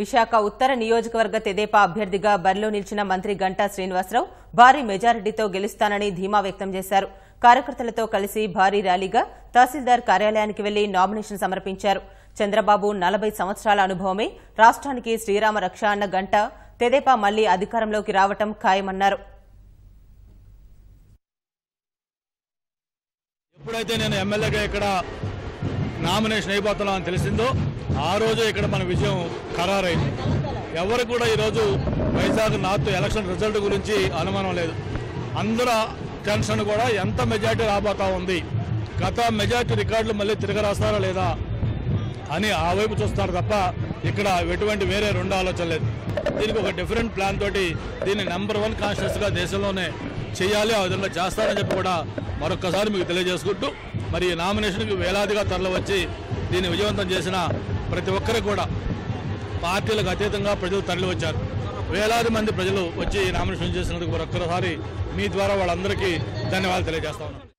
విశాఖ ఉత్తర నియోజకవర్గ తెదేపా అభ్యర్థిగా బరిలో నిలిచిన మంత్రి గంటా శ్రీనివాసరావు భారీ మెజారిటీతో గెలుస్తానని ధీమా వ్యక్తం చేశారు. కార్యకర్తలతో కలిసి భారీ ర్యాలీగా తహసీల్దార్ కార్యాలయానికి వెళ్లి నామినేషన్ సమర్పించారు. చంద్రబాబు 40 సంవత్సరాల అనుభవమే రాష్ట్రానికి శ్రీరామ రక్ష అన్న గంటా తెదేపా మళ్లీ అధికారంలోకి రావటం ఖాయమన్నారు. ఎప్పుడైతే నేను ఎమ్మెల్యేగా ఇక్కడ నామినేషన్ అయిపోతున్నా అని తెలిసిందో ఆ రోజు ఇక్కడ మన విజయం ఖరారైంది. ఎవరు కూడా ఈరోజు వైజాగ్ నార్త్ ఎలక్షన్ రిజల్ట్ గురించి అనుమానం లేదు. అందరూ టెన్షన్ కూడా ఎంత మెజార్టీ రాబోతా ఉంది, గత మెజార్టీ రికార్డులు మళ్ళీ తిరగరాస్తారా లేదా అని ఆ వైపు చూస్తున్నారు తప్ప ఇక్కడ ఎటువంటి వేరే రెండు ఆలోచన లేదు. దీనికి ఒక డిఫరెంట్ ప్లాన్ తోటి దీన్ని #1 కాన్స్టిట్యూన్సీగా దేశంలోనే చేయాలి, ఆ విధంగా చేస్తారని చెప్పి కూడా మరొక్కసారి మీకు తెలియజేసుకుంటూ మరి ఈ నామినేషన్కి వేలాదిగా తరలి వచ్చి దీన్ని విజయవంతం చేసిన ప్రతి ఒక్కరికి కూడా పార్టీలకు అతీతంగా ప్రజలు తరలి వచ్చారు. వేలాది మంది ప్రజలు వచ్చి నామినేషన్ చేసినందుకు మరొక్కసారి మీ ద్వారా వాళ్ళందరికీ ధన్యవాదాలు తెలియజేస్తా ఉన్నాను.